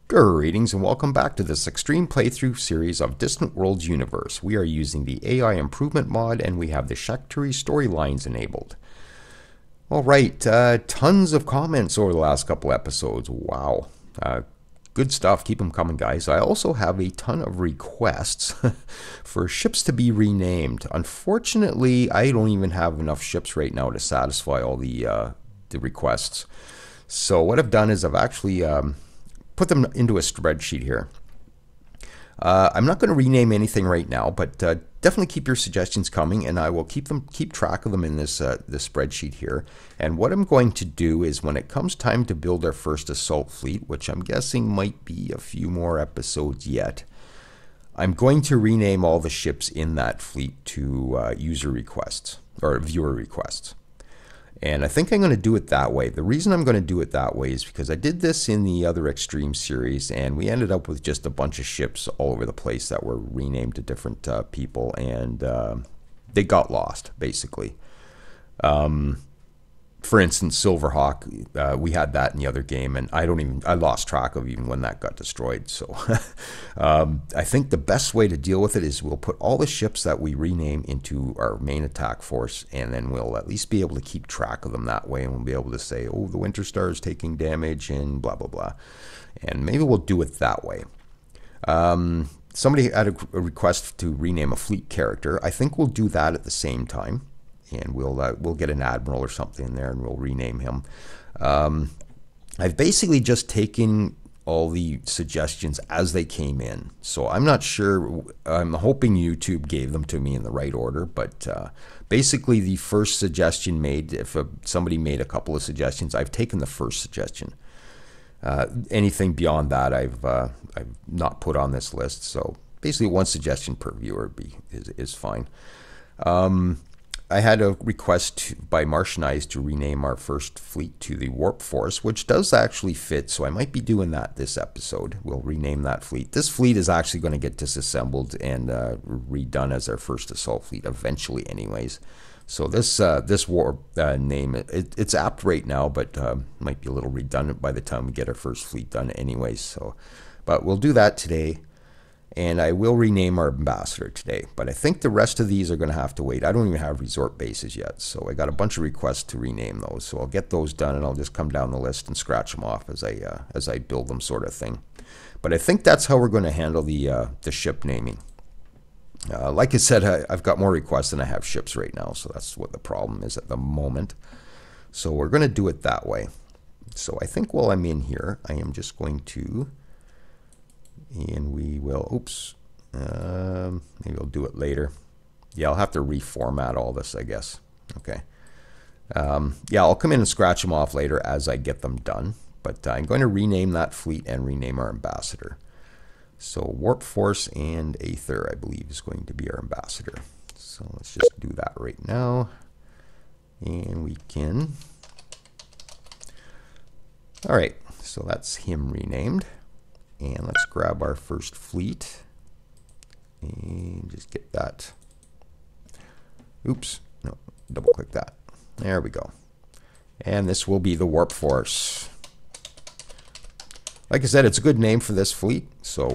Greetings and welcome back to this extreme playthrough series of Distant Worlds Universe. We are using the AI improvement mod and we have the Shakturi Story Lines enabled. Alright, tons of comments over the last couple episodes. Wow. Good stuff. Keep them coming, guys. I also have a ton of requests for ships to be renamed. Unfortunately, I don't even have enough ships right now to satisfy all the requests. So what I've done is I've actually put them into a spreadsheet here. I'm not going to rename anything right now, but definitely keep your suggestions coming, and I will keep track of them in this spreadsheet here. And what I'm going to do is, when it comes time to build our first assault fleet, which I'm guessing might be a few more episodes yet, I'm going to rename all the ships in that fleet to user requests or viewer requests. And I think I'm going to do it that way. The reason I'm going to do it that way is because I did this in the other Extreme series, and we ended up with just a bunch of ships all over the place that were renamed to different people, and they got lost, basically. For instance, Silverhawk, we had that in the other game, and I lost track of even when that got destroyed. So I think the best way to deal with it is we'll put all the ships that we rename into our main attack force, and then we'll at least be able to keep track of them that way, and we'll be able to say, oh, the Winter Star is taking damage, and blah, blah, blah. And maybe we'll do it that way. Somebody had a request to rename a fleet character. I think we'll do that at the same time. And we'll get an admiral or something in there, and we'll rename him. I've basically just taken all the suggestions as they came in. So I'm not sure. I'm hoping YouTube gave them to me in the right order. But basically, the first suggestion made, if somebody made a couple of suggestions, I've taken the first suggestion. Anything beyond that, I've not put on this list. So basically, one suggestion per viewer is fine. I had a request by Martian Eyes to rename our first fleet to the Warp Force, which does actually fit, so I might be doing that this episode. We'll rename that fleet. This fleet is actually going to get disassembled and redone as our first assault fleet eventually anyways. So this Warp name, it's apt right now, but might be a little redundant by the time we get our first fleet done anyways. So, but we'll do that today. And I will rename our ambassador today, but I think the rest of these are going to have to wait. I don't even have resort bases yet, so I got a bunch of requests to rename those. So I'll get those done, and I'll just come down the list and scratch them off as I build them, sort of thing. But I think that's how we're going to handle the ship naming. Like I said, I've got more requests than I have ships right now, so that's what the problem is at the moment. So we're going to do it that way. So I think while I'm in here, I am just going to. And we will, oops, maybe I'll do it later. Yeah, I'll have to reformat all this, I guess. Okay. Yeah, I'll come in and scratch them off later as I get them done. But I'm going to rename that fleet and rename our ambassador. So Warp Force and Aether, I believe, is going to be our ambassador. So let's just do that right now. And we can. All right, so that's him renamed. And let's grab our first fleet and just get that. Oops, no, double click that. There we go. And this will be the Warp Force. Like I said, it's a good name for this fleet, so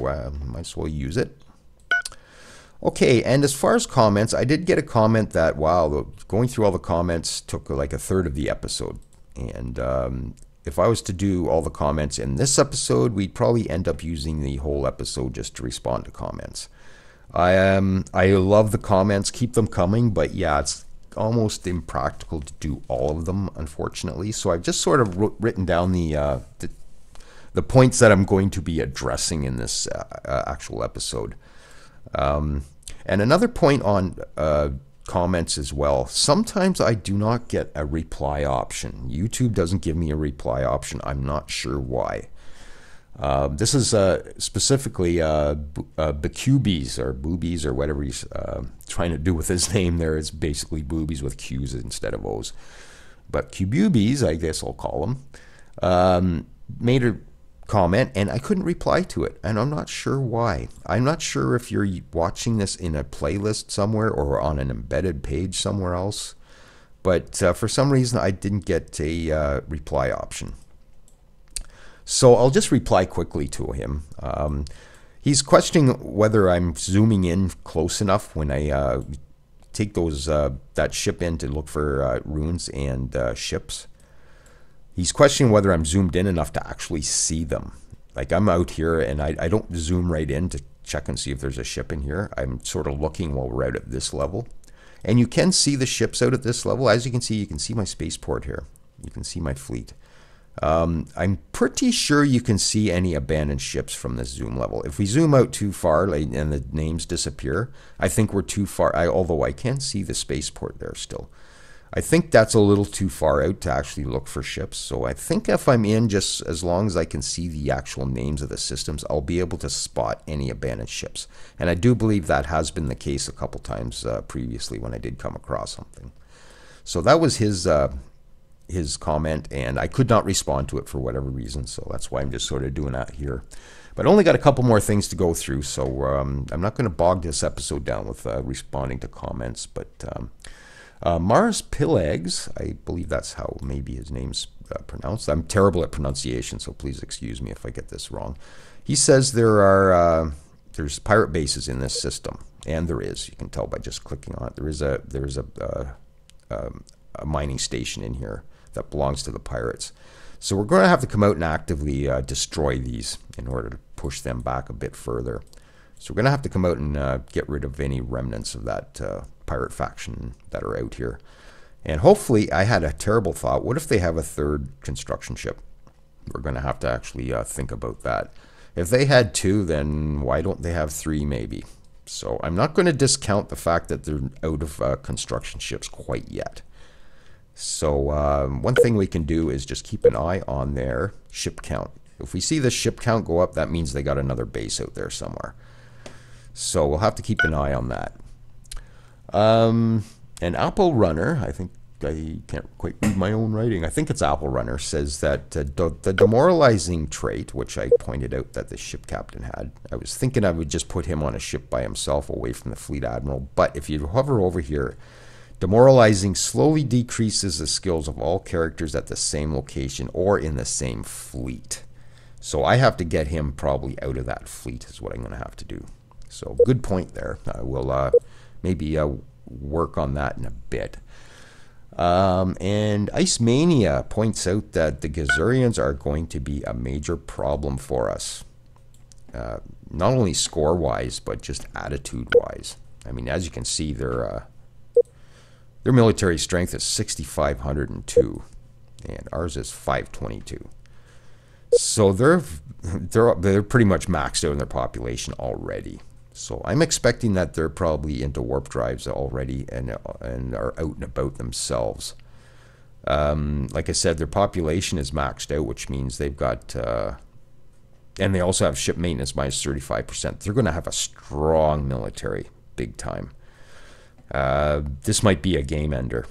might as well use it. Okay, and as far as comments, I did get a comment that, wow, going through all the comments took like a third of the episode. And if I was to do all the comments in this episode, we'd probably end up using the whole episode just to respond to comments. I love the comments, keep them coming, but yeah, it's almost impractical to do all of them, unfortunately. So I've just sort of written down the points that I'm going to be addressing in this actual episode. And another point on comments as well. Sometimes I do not get a reply option. YouTube doesn't give me a reply option. I'm not sure why. This is specifically Boobies or Boobies or whatever he's trying to do with his name there. It's basically boobies with Q's instead of O's. But Qbubies, I guess I'll call them, made a comment and I couldn't reply to it, and I'm not sure why. I'm not sure if you're watching this in a playlist somewhere or on an embedded page somewhere else, but for some reason I didn't get a reply option. So I'll just reply quickly to him. He's questioning whether I'm zooming in close enough when I take those that ship in to look for ruins and ships. He's questioning whether I'm zoomed in enough to actually see them. Like I'm out here and I don't zoom right in to check and see if there's a ship in here. I'm sort of looking while we're out at this level. And you can see the ships out at this level. As you can see my spaceport here. You can see my fleet. I'm pretty sure you can see any abandoned ships from this zoom level. If we zoom out too far and the names disappear, I think we're too far. Although I can see the spaceport there still. I think that's a little too far out to actually look for ships. So I think if I'm in, just as long as I can see the actual names of the systems, I'll be able to spot any abandoned ships. And I do believe that has been the case a couple times previously when I did come across something. So that was his comment, and I could not respond to it for whatever reason. So that's why I'm just sort of doing that here. But I only got a couple more things to go through. So I'm not going to bog this episode down with responding to comments. But Mars Pilegs, I believe that's how maybe his name's pronounced. I'm terrible at pronunciation, so please excuse me if I get this wrong. He says there's pirate bases in this system, and there is. You can tell by just clicking on it. There is a mining station in here that belongs to the pirates. So we're going to have to come out and actively destroy these in order to push them back a bit further. So we're going to have to come out and get rid of any remnants of that pirate faction that are out here. And hopefully, I had a terrible thought. What if they have a third construction ship? We're going to have to actually think about that. If they had two, then why don't they have three maybe? So I'm not going to discount the fact that they're out of construction ships quite yet. So one thing we can do is just keep an eye on their ship count. If we see the ship count go up, that means they got another base out there somewhere. So we'll have to keep an eye on that. And Apple Runner, I think I can't quite read my own writing. I think it's Apple Runner, says that the demoralizing trait, which I pointed out that the ship captain had, I was thinking I would just put him on a ship by himself away from the fleet admiral. But if you hover over here, demoralizing slowly decreases the skills of all characters at the same location or in the same fleet. So I have to get him probably out of that fleet is what I'm going to have to do. So good point there. I will maybe work on that in a bit. And Icemania points out that the Gazurians are going to be a major problem for us. Not only score-wise, but just attitude-wise. I mean, as you can see, their military strength is 6,502, and ours is 522. So they're pretty much maxed out in their population already. So I'm expecting that they're probably into warp drives already and are out and about themselves. Like I said, their population is maxed out, which means they've got, and they also have ship maintenance minus 35%. They're going to have a strong military, big time. This might be a game ender.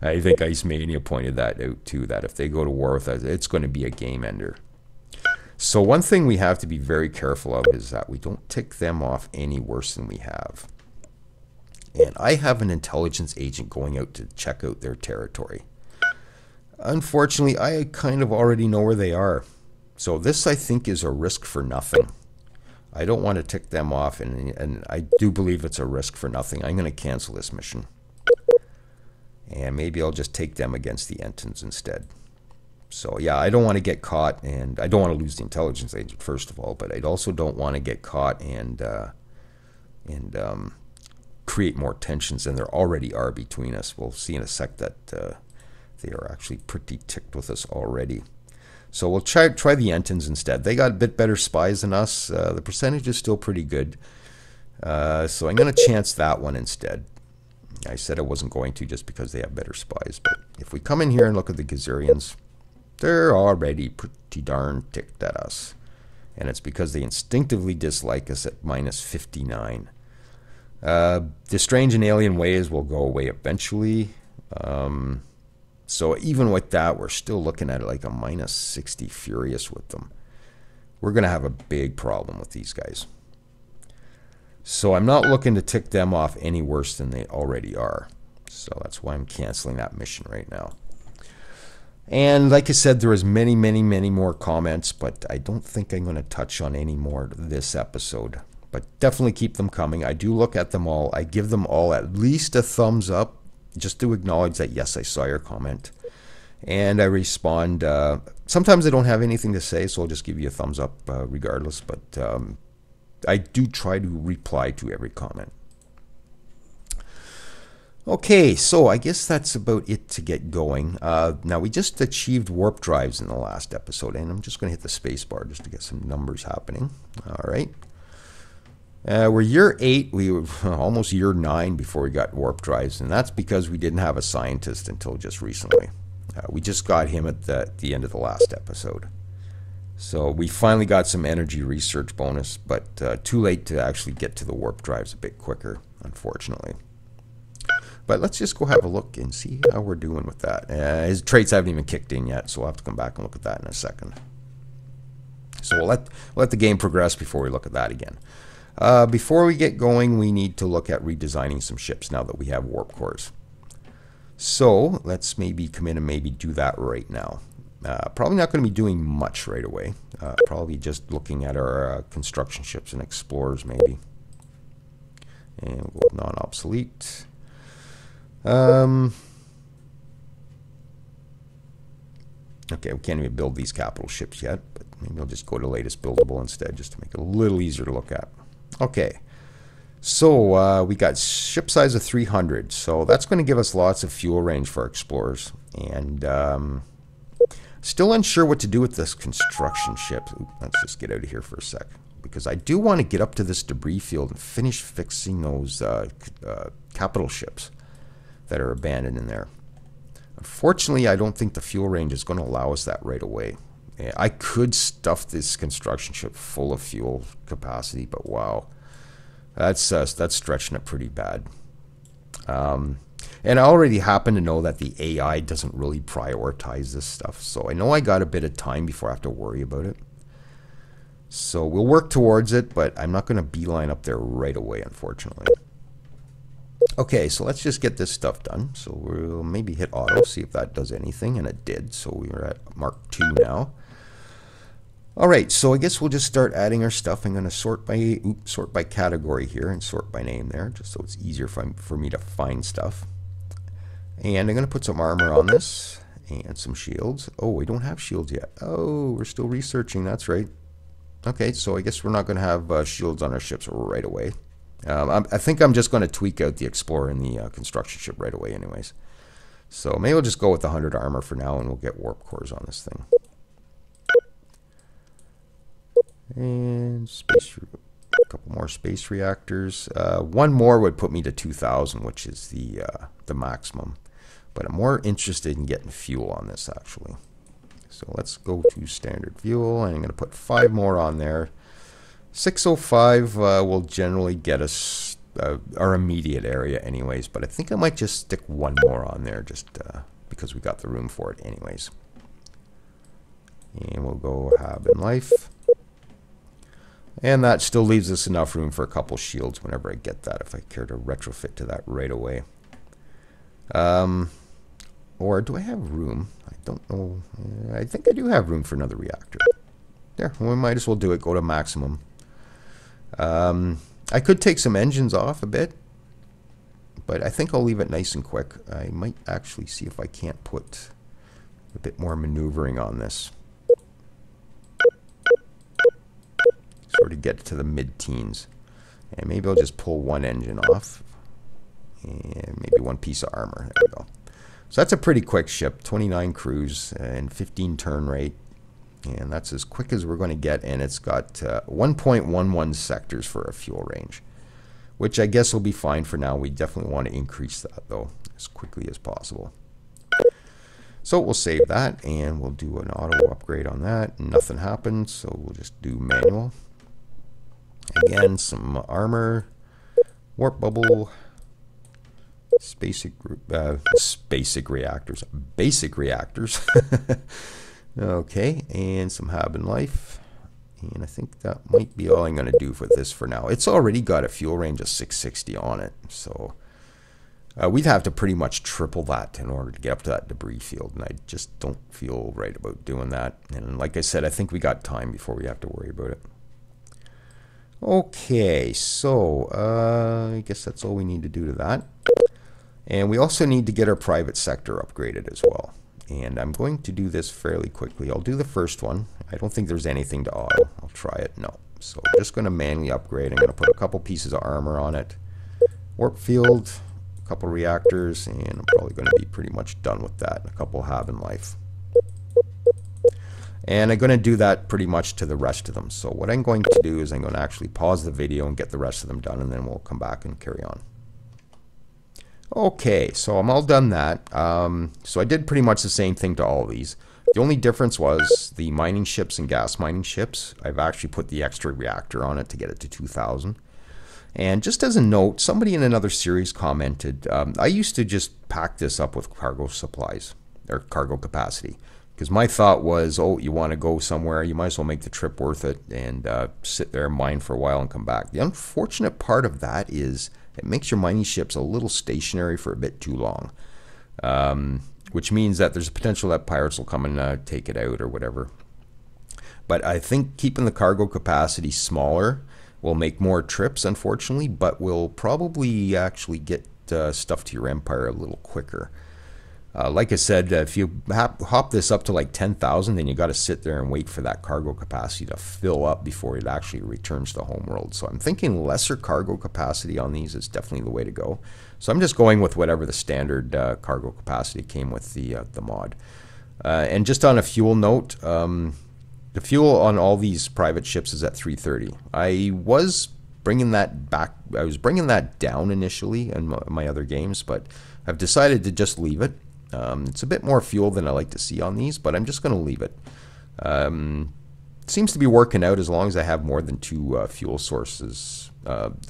I think Icemania pointed that out too, that if they go to war with us, it's going to be a game ender. So one thing we have to be very careful of is that we don't tick them off any worse than we have. And I have an intelligence agent going out to check out their territory. Unfortunately, I kind of already know where they are. So this, I think, is a risk for nothing. I don't want to tick them off, and I do believe it's a risk for nothing. I'm going to cancel this mission. And maybe I'll just take them against the Entons instead. So yeah, I don't want to get caught, and I don't want to lose the intelligence agent, first of all, but I also don't want to get caught and create more tensions than there already are between us. We'll see in a sec that they are actually pretty ticked with us already. So we'll try the Entons instead. They got a bit better spies than us. The percentage is still pretty good. So I'm going to chance that one instead. I said I wasn't going to just because they have better spies. But if we come in here and look at the Gazurians, they're already pretty darn ticked at us. And it's because they instinctively dislike us at minus 59. The strange and alien ways will go away eventually. So even with that, we're still looking at it like a minus 60 furious with them. We're going to have a big problem with these guys. So I'm not looking to tick them off any worse than they already are. So that's why I'm canceling that mission right now. And like I said, there was many, many, many more comments, but I don't think I'm going to touch on any more this episode. But definitely keep them coming. I do look at them all. I give them all at least a thumbs up just to acknowledge that, yes, I saw your comment. And I respond. Sometimes I don't have anything to say, so I'll just give you a thumbs up regardless. But I do try to reply to every comment. Okay, so I guess that's about it to get going. Now, we just achieved warp drives in the last episode, and I'm just going to hit the space bar just to get some numbers happening. All right. We're year 8. We were almost year 9 before we got warp drives, and that's because we didn't have a scientist until just recently. We just got him at the end of the last episode. So we finally got some energy research bonus, but too late to actually get to the warp drives a bit quicker, unfortunately. But let's just go have a look and see how we're doing with that. His traits haven't even kicked in yet, so we'll have to come back and look at that in a second. So we'll let the game progress before we look at that again. Before we get going, we need to look at redesigning some ships now that we have warp cores. So let's maybe come in and maybe do that right now. Probably not going to be doing much right away. Probably just looking at our construction ships and explorers maybe. And we'll go non-obsolete. Okay, we can't even build these capital ships yet, but maybe I'll just go to latest buildable instead just to make it a little easier to look at. Okay, so we got ship size of 300, so that's going to give us lots of fuel range for our explorers. And still unsure what to do with this construction ship. Let's just get out of here for a sec, because I do want to get up to this debris field and finish fixing those capital ships that are abandoned in there. Unfortunately, I don't think the fuel range is going to allow us that right away. I could stuff this construction ship full of fuel capacity, but wow, that's stretching it pretty bad. And I already happen to know that the AI doesn't really prioritize this stuff, so I know I got a bit of time before I have to worry about it. So we'll work towards it, but I'm not going to beeline up there right away, unfortunately. Okay, so let's just get this stuff done. So we'll maybe hit auto, see if that does anything, and it did. So we're at Mark II now. All right, so I guess we'll just start adding our stuff. I'm going to sort by category here and sort by name there, just so it's easier for me to find stuff. And I'm going to put some armor on this and some shields. Oh, we don't have shields yet. Oh, we're still researching. That's right. Okay, so I guess we're not going to have shields on our ships right away. I think I'm just going to tweak out the Explorer and the construction ship right away anyways. So maybe we'll just go with the 100 armor for now, and we'll get warp cores on this thing. And a couple more space reactors. One more would put me to 2,000, which is the maximum. But I'm more interested in getting fuel on this, actually. So let's go to standard fuel, and I'm going to put 5 more on there. 605 will generally get us our immediate area anyways, but I think I might just stick 1 more on there just because we got the room for it anyways. And we'll go Hab and Life. And that still leaves us enough room for a couple shields whenever I get that, if I care to retrofit to that right away. Or do I have room? I don't know. I think I do have room for another reactor. There, we might as well do it, go to maximum. I could take some engines off a bit, but I think I'll leave it nice and quick. I might actually see if I can't put a bit more maneuvering on this. Sort of get to the mid-teens. And maybe I'll just pull 1 engine off. And maybe 1 piece of armor. There we go. So that's a pretty quick ship. 29 crews and 15 turn rate. And that's as quick as we're going to get, and it's got 1.11 sectors for a fuel range, which I guess will be fine for now. We definitely want to increase that, though, as quickly as possible. So we'll save that, and we'll do an auto upgrade on that. Nothing happened, so we'll just do manual. Again, some armor, warp bubble, basic reactors. Okay, and some Hab and Life. And I think that might be all I'm going to do for this for now. It's already got a fuel range of 660 on it, so We'd have to pretty much triple that in order to get up to that debris field, and I just don't feel right about doing that. And like I said, I think we got time before we have to worry about it. Okay, so I guess that's all we need to do to that. And we also need to get our private sector upgraded as well. And I'm going to do this fairly quickly. I'll do the first one. I don't think there's anything to auto. I'll try it. No. So I'm just going to manually upgrade. I'm going to put a couple pieces of armor on it. Warp field, a couple reactors, and I'm probably going to be pretty much done with that. A couple have in life. And I'm going to do that pretty much to the rest of them. So what I'm going to do is I'm going to actually pause the video and get the rest of them done, and then we'll come back and carry on. Okay, so I'm all done that. So I did pretty much the same thing to all of these. The only difference was the mining ships and gas mining ships. I've actually put the extra reactor on it to get it to 2,000. And just as a note, somebody in another series commented, I used to just pack this up with cargo supplies, or cargo capacity. Because my thought was, oh, you want to go somewhere, you might as well make the trip worth it and sit there and mine for a while and come back. The unfortunate part of that is it makes your mining ships a little stationary for a bit too long. Which means that there's a potential that pirates will come and take it out or whatever. But I think keeping the cargo capacity smaller will make more trips, unfortunately, but will probably actually get stuff to your empire a little quicker. Like I said, if you hop this up to like 10,000, then you got to sit there and wait for that cargo capacity to fill up before it actually returns to homeworld. So I'm thinking lesser cargo capacity on these is definitely the way to go. So I'm just going with whatever the standard cargo capacity came with the mod. And just on a fuel note, the fuel on all these private ships is at 330. I was bringing that back. I was bringing that down initially in my other games, but I've decided to just leave it. It's a bit more fuel than I like to see on these, but I'm just going to leave it. It seems to be working out as long as I have more than two fuel sources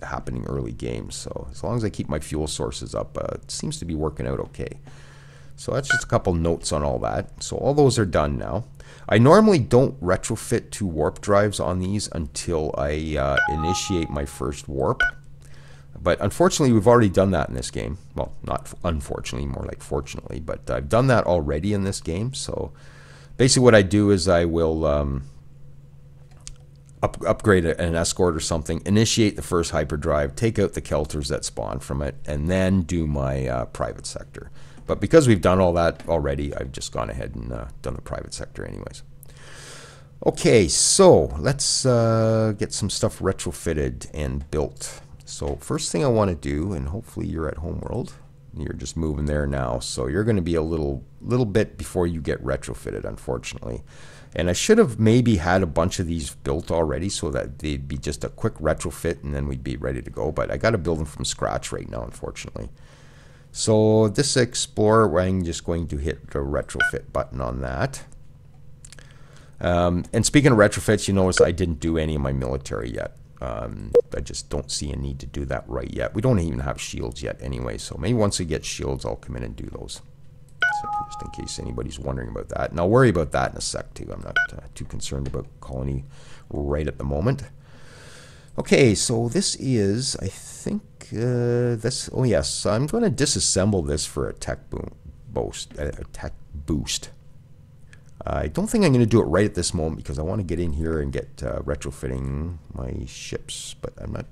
happening early games. So as long as I keep my fuel sources up, it seems to be working out okay. So that's just a couple notes on all that. So all those are done now. I normally don't retrofit 2 warp drives on these until I initiate my first warp. But unfortunately, we've already done that in this game. Well, not unfortunately, more like fortunately. But I've done that already in this game. So basically what I do is I will upgrade an escort or something, initiate the first hyperdrive, take out the kelters that spawn from it, and then do my private sector. But because we've done all that already, I've just gone ahead and done the private sector anyways. Okay, so let's get some stuff retrofitted and built. So first thing I want to do, and hopefully you're at homeworld, you're just moving there now, so you're going to be a little bit before you get retrofitted, unfortunately. And I should have maybe had a bunch of these built already so that they'd be just a quick retrofit and then we'd be ready to go. But I got to build them from scratch right now, unfortunately. So this Explorer, I'm just going to hit the retrofit button on that. And speaking of retrofits, you notice I didn't do any of my military yet. I just don't see a need to do that right yet. We don't even have shields yet anyway, so maybe once we get shields, I'll come in and do those. So just in case anybody's wondering about that. And I'll worry about that in a sec too. I'm not too concerned about colony right at the moment. Okay, so this is, I think, this, oh yes, I'm going to disassemble this for a tech boost. I don't think I'm going to do it right at this moment because I want to get in here and get retrofitting my ships, but I'm not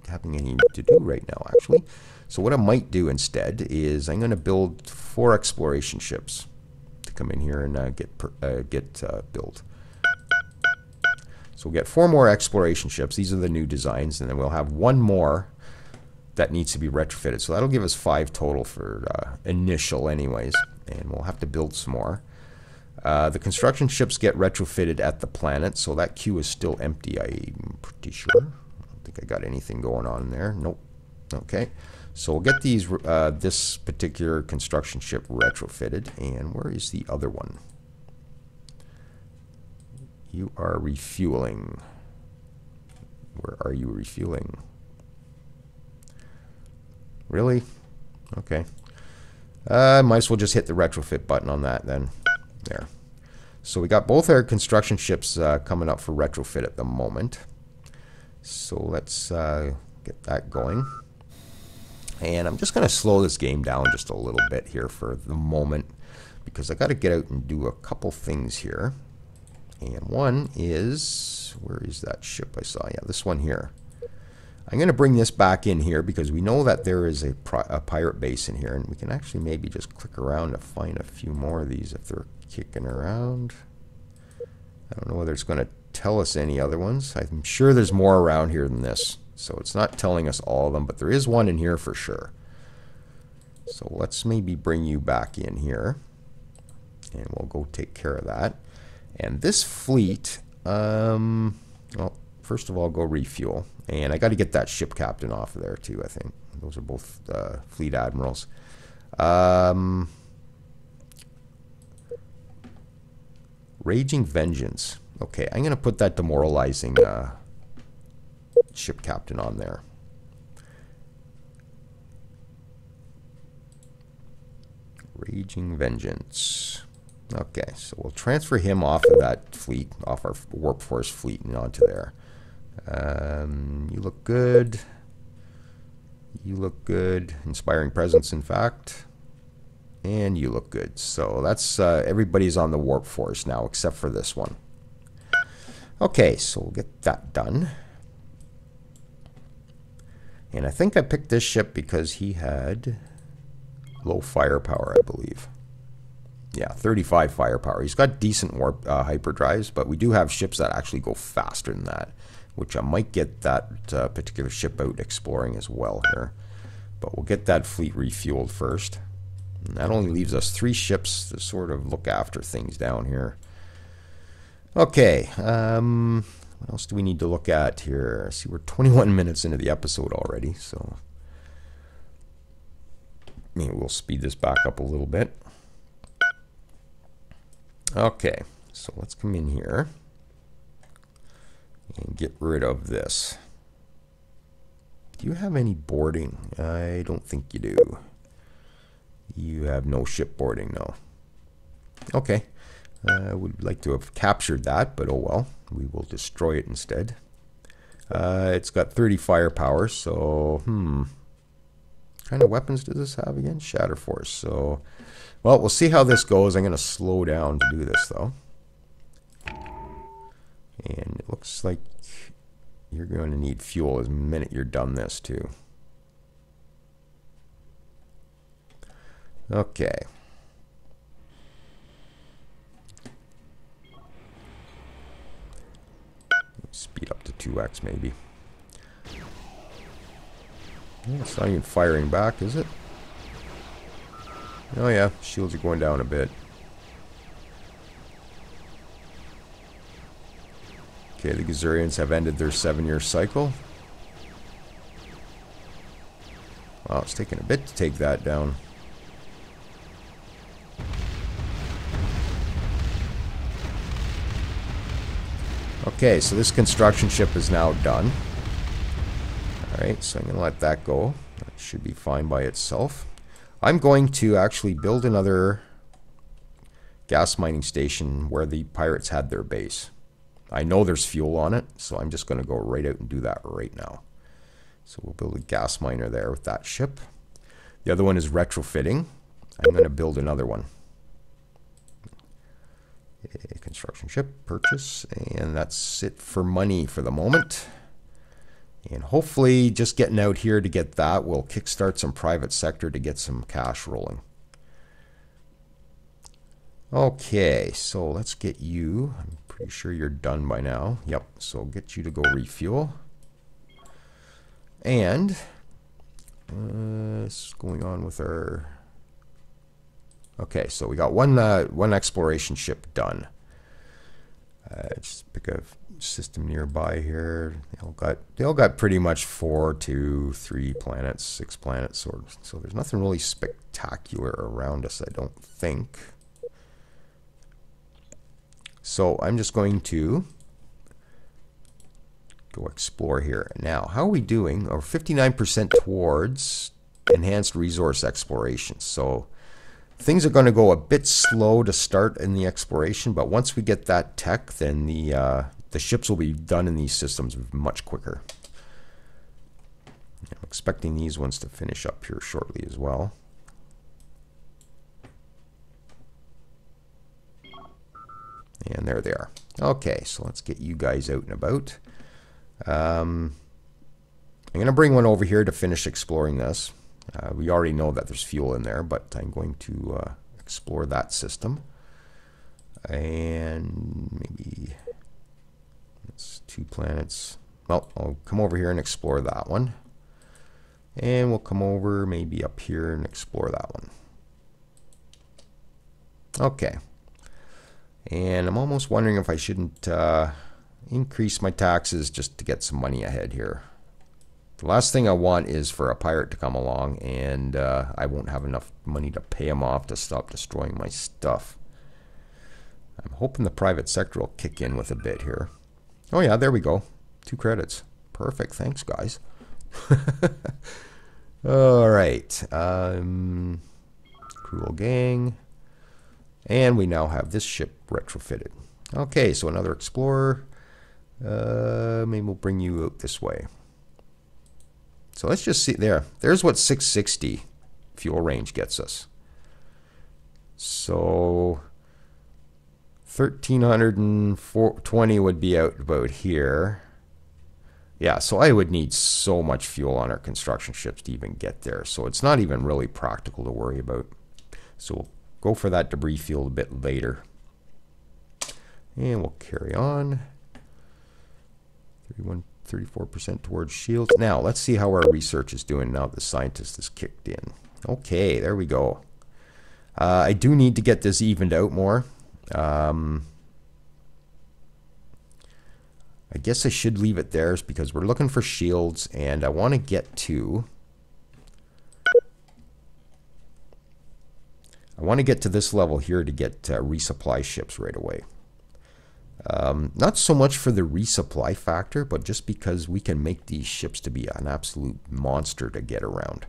having any to do right now, actually. So what I might do instead is I'm going to build 4 exploration ships to come in here and get built. So we'll get 4 more exploration ships. These are the new designs, and then we'll have 1 more that needs to be retrofitted. So that'll give us 5 total for initial anyways, and we'll have to build some more. The construction ships get retrofitted at the planet, so that queue is still empty, I'm pretty sure. I don't think I got anything going on there. Nope. Okay. So we'll get these this particular construction ship retrofitted. And where is the other one? You are refueling. Where are you refueling? Really? Okay. Might as well just hit the retrofit button on that then. There. So we got both our construction ships coming up for retrofit at the moment. So let's get that going. And I'm just going to slow this game down just a little bit here for the moment, because I got to get out and do a couple things here. And one is, where is that ship I saw? Yeah, this one here. I'm going to bring this back in here because we know that there is a pirate base in here, and we can actually maybe just click around to find a few more of these if they're kicking around. I don't know whether it's going to tell us any other ones. I'm sure there's more around here than this. So it's not telling us all of them, but there is one in here for sure. So let's maybe bring you back in here, and we'll go take care of that. And this fleet, well, first of all, go refuel. And I got to get that ship captain off of there too, I think. Those are both fleet admirals. Raging Vengeance. Okay, I'm going to put that demoralizing ship captain on there. Raging Vengeance. Okay, so we'll transfer him off of that fleet, off our Warp Force fleet, and onto there. You look good. You look good. Inspiring presence, in fact. And you look good. So that's everybody's on the Warp Force now, except for this one. Okay, so we'll get that done. And I think I picked this ship because he had low firepower, I believe. Yeah, 35 firepower. He's got decent warp hyperdrives, but we do have ships that actually go faster than that, which I might get that particular ship out exploring as well here. But we'll get that fleet refueled first. And that only leaves us 3 ships to sort of look after things down here. Okay, what else do we need to look at here? See, we're 21 minutes into the episode already, so maybe we'll speed this back up a little bit. Okay, so let's come in here and get rid of this. Do you have any boarding? I don't think you do. You have no ship boarding, no. Okay. I would like to have captured that, but oh well. We will destroy it instead. It's got 30 firepower, so what kind of weapons does this have again? Shatter Force. So, well, we'll see how this goes. I'm going to slow down to do this, though. And it looks like you're going to need fuel the minute you're done this, too. Okay. Speed up to 2x maybe. Oh, it's not even firing back, is it? Oh yeah, shields are going down a bit. Okay, the Gazurians have ended their 7-year cycle. Wow, it's taking a bit to take that down. Okay, so this construction ship is now done. Alright, so I'm going to let that go. That should be fine by itself. I'm going to actually build another gas mining station where the pirates had their base. I know there's fuel on it, so I'm just going to go right out and do that right now. So we'll build a gas miner there with that ship. The other one is retrofitting. I'm going to build another one. A construction ship purchase, and that's it for money for the moment. And hopefully just getting out here to get that will kickstart some private sector to get some cash rolling. Okay, so let's get you. I'm pretty sure you're done by now. Yep, so get you to go refuel. And what's going on with our... Okay, so we got one exploration ship done. Just pick a system nearby here. They all got pretty much 4 to 3 planets, 6 planets, so there's nothing really spectacular around us, I don't think. So I'm just going to go explore here. Now, how are we doing? We're 59% towards enhanced resource exploration. So things are going to go a bit slow to start in the exploration, but once we get that tech, then the ships will be done in these systems much quicker. I'm expecting these ones to finish up here shortly as well. And there they are. Okay, so let's get you guys out and about. I'm going to bring one over here to finish exploring this. We already know that there's fuel in there, but I'm going to explore that system. And maybe it's 2 planets. Well, I'll come over here and explore that one. And we'll come over maybe up here and explore that one. Okay. And I'm almost wondering if I shouldn't increase my taxes just to get some money ahead here. The last thing I want is for a pirate to come along and I won't have enough money to pay him off to stop destroying my stuff. I'm hoping the private sector will kick in with a bit here. Oh yeah, there we go. 2 credits. Perfect. Thanks, guys. All right. Cruel gang. And we now have this ship retrofitted. Okay, so another explorer. Maybe we'll bring you out this way. So let's just see there. There's what 660 fuel range gets us. So 1320 would be out about here. Yeah, so I would need so much fuel on our construction ships to even get there. So it's not even really practical to worry about. So we'll go for that debris field a bit later. And we'll carry on. 34% towards shields. Now, let's see how our research is doing now that the scientist has kicked in. Okay, there we go. I do need to get this evened out more. I guess I should leave it there because we're looking for shields and I want to get to... I want to get to this level here to get resupply ships right away. Not so much for the resupply factor, but just because we can make these ships to be an absolute monster to get around.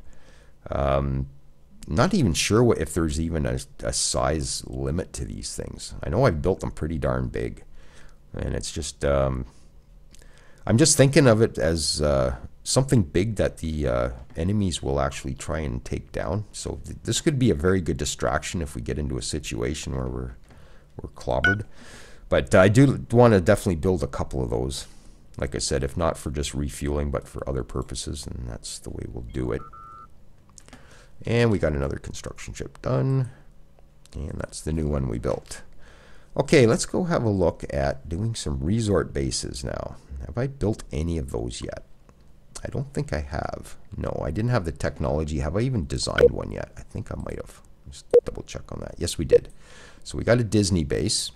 Not even sure if there's even a size limit to these things. I know I've built them pretty darn big. And it's just... I'm just thinking of it as something big that the enemies will actually try and take down. So this could be a very good distraction if we get into a situation where we're clobbered. But I do want to definitely build a couple of those. Like I said, if not for just refueling, but for other purposes, and that's the way we'll do it. And we got another construction ship done. And that's the new one we built. Okay, let's go have a look at doing some resort bases now. Have I built any of those yet? I don't think I have. No, I didn't have the technology. Have I even designed one yet? I think I might have. Just double check on that. Yes, we did. So we got a Disney base.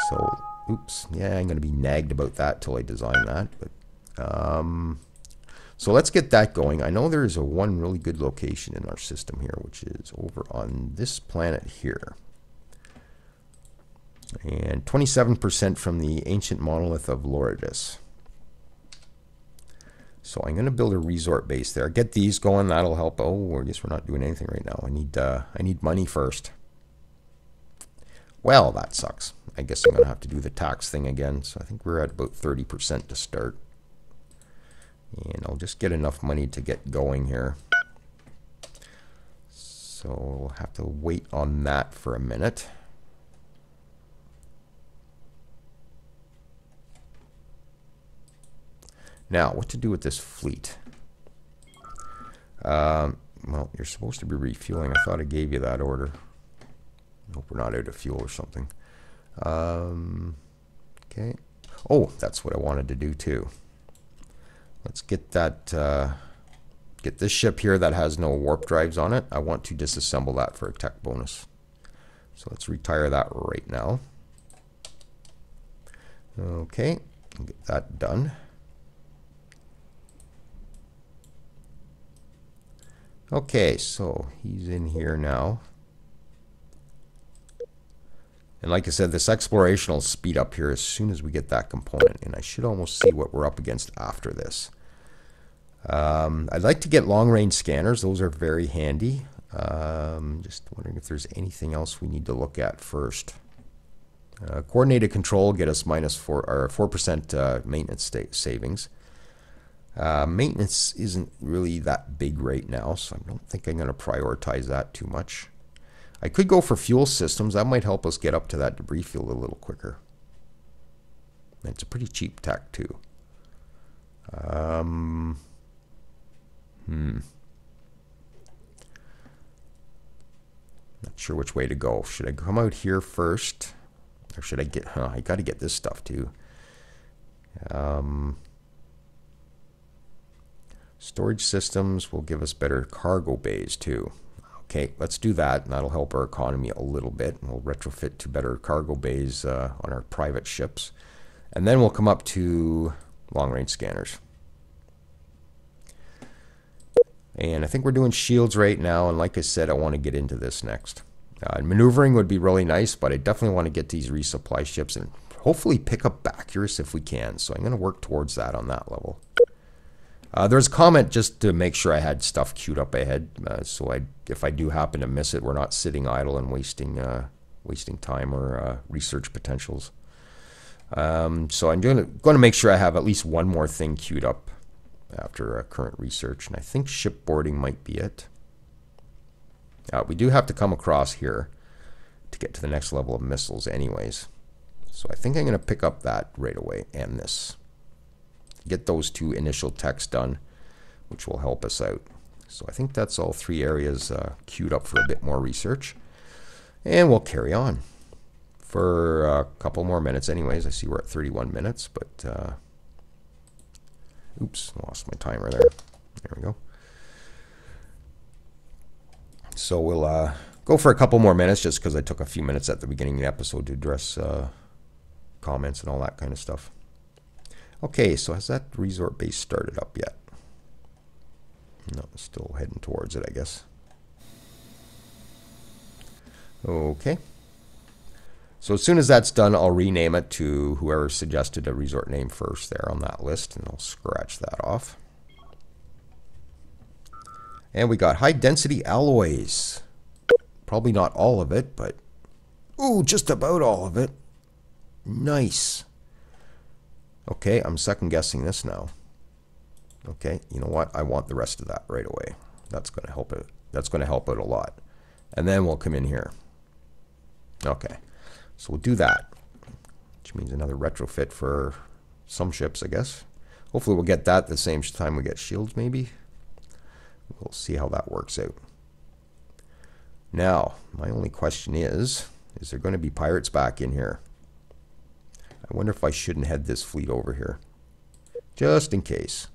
So, oops. Yeah, I'm going to be nagged about that till I design that. But so let's get that going. I know there's one really good location in our system here, which is over on this planet here. And 27% from the ancient monolith of Loridus. So I'm going to build a resort base there. Get these going. That'll help. Oh, I guess we're not doing anything right now. I need money first. Well, that sucks. I guess I'm going to have to do the tax thing again. So I think we're at about 30% to start. And I'll just get enough money to get going here. So we'll have to wait on that for a minute. Now, what to do with this fleet? Well, you're supposed to be refueling. I thought I gave you that order. I hope we're not out of fuel or something. Okay. Oh, that's what I wanted to do too. Let's get that. Get this ship here that has no warp drives on it. I want to disassemble that for a tech bonus. So let's retire that right now. Okay, get that done. Okay, so he's in here now. And like I said, this exploration will speed up here as soon as we get that component. And I should almost see what we're up against after this. I'd like to get long-range scanners. Those are very handy. Just wondering if there's anything else we need to look at first. Coordinated control get us -4% maintenance savings. Maintenance isn't really that big right now, so I don't think I'm going to prioritize that too much. I could go for fuel systems. That might help us get up to that debris field a little quicker. It's a pretty cheap tech too. Not sure which way to go. Should I come out here first? Or should I get... I got to get this stuff too. Storage systems will give us better cargo bays too. Okay, let's do that, and that'll help our economy a little bit. We'll retrofit to better cargo bays on our private ships. And then we'll come up to long-range scanners. And I think we're doing shields right now, and like I said, I want to get into this next. Maneuvering would be really nice, but I definitely want to get these resupply ships and hopefully pick up Bacchus if we can. So I'm going to work towards that on that level. There's a comment just to make sure I had stuff queued up ahead, so if I do happen to miss it, we're not sitting idle and wasting time or research potentials. So I'm going to make sure I have at least one more thing queued up after current research, and I think shipboarding might be it. We do have to come across here to get to the next level of missiles anyways. So I think I'm going to pick up that right away, and this. Get those two initial techs done, which will help us out. So I think that's all three areas queued up for a bit more research. And we'll carry on for a couple more minutes anyways. I see we're at 31 minutes, but oops, lost my timer there. There we go. So we'll go for a couple more minutes just because I took a few minutes at the beginning of the episode to address comments and all that kind of stuff. Okay, so has that resort base started up yet? No, still heading towards it, I guess. Okay. So as soon as that's done, I'll rename it to whoever suggested a resort name first there on that list, and I'll scratch that off. And we got high density alloys. Probably not all of it, but ooh, just about all of it. Nice. Okay, I'm second guessing this now. Okay, you know what? I want the rest of that right away. That's going to help it. That's going to help out a lot. And then we'll come in here. Okay, so we'll do that, which means another retrofit for some ships, I guess. Hopefully we'll get that at the same time we get shields, maybe. We'll see how that works out. Now, my only question is there going to be pirates back in here? I wonder if I shouldn't head this fleet over here, just in case.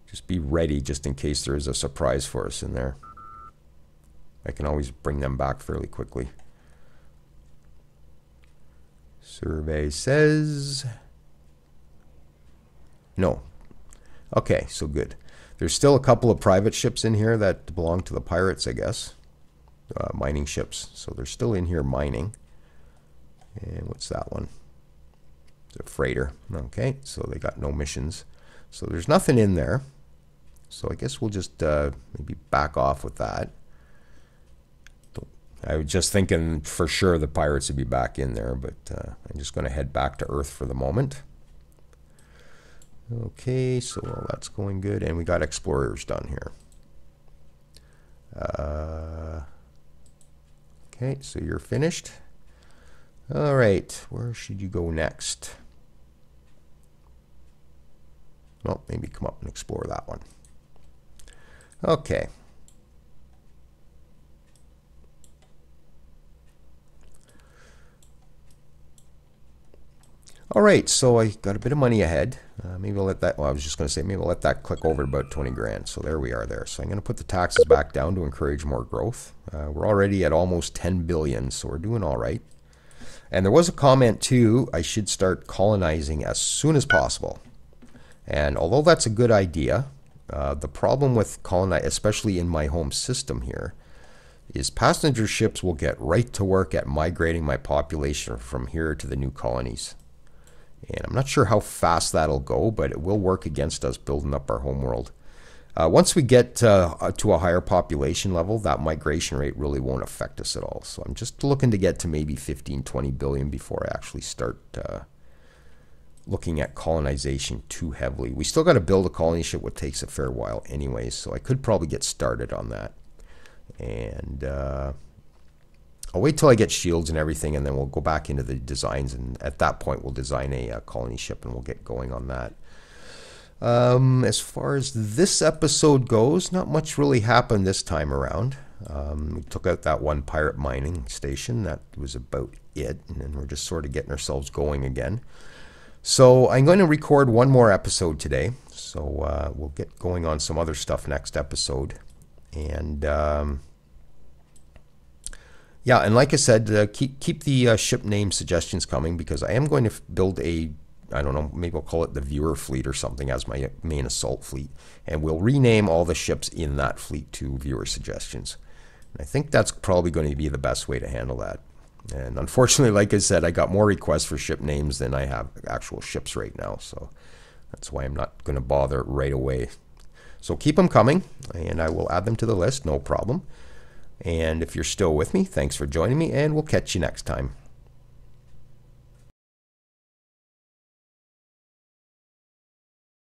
Just be ready just in case there is a surprise for us in there. I can always bring them back fairly quickly. Survey says no. Okay, so good. There's still a couple of private ships in here that belong to the pirates, I guess. Mining ships. So they're still in here mining. And what's that one? It's a freighter. Okay, so they got no missions. So there's nothing in there. So I guess we'll just maybe back off with that. I was just thinking for sure the pirates would be back in there, but I'm just going to head back to Earth for the moment. Okay, so that's going good. And we got explorers done here. Okay, so you're finished. All right, where should you go next? Well, maybe come up and explore that one. Okay. All right, so I got a bit of money ahead. Maybe I'll let that, well, I was just going to say, maybe I'll let that click over to about 20 grand. So there we are there. So I'm going to put the taxes back down to encourage more growth. We're already at almost 10 billion, so we're doing all right. And there was a comment too, I should start colonizing as soon as possible. And although that's a good idea, the problem with colonizing, especially in my home system here, is passenger ships will get right to work at migrating my population from here to the new colonies. And I'm not sure how fast that'll go, but it will work against us building up our homeworld. Once we get to a higher population level, that migration rate really won't affect us at all. So I'm just looking to get to maybe 15, 20 billion before I actually start looking at colonization too heavily. We still got to build a colony ship, which takes a fair while anyways, so I could probably get started on that. And I'll wait till I get shields and everything, and then we'll go back into the designs, and at that point we'll design a colony ship and we'll get going on that. As far as this episode goes, not much really happened this time around. We took out that one pirate mining station. That was about it, and then we're just sort of getting ourselves going again. So I'm going to record one more episode today, so we'll get going on some other stuff next episode. And yeah, and like I said, keep the ship name suggestions coming, because I am going to build a, I don't know, maybe I'll call it the viewer fleet or something as my main assault fleet, and we'll rename all the ships in that fleet to viewer suggestions. And I think that's probably going to be the best way to handle that. And unfortunately, like I said, I got more requests for ship names than I have actual ships right now, so that's why I'm not going to bother right away. So keep them coming, and I will add them to the list, no problem. And if you're still with me, thanks for joining me, and we'll catch you next time.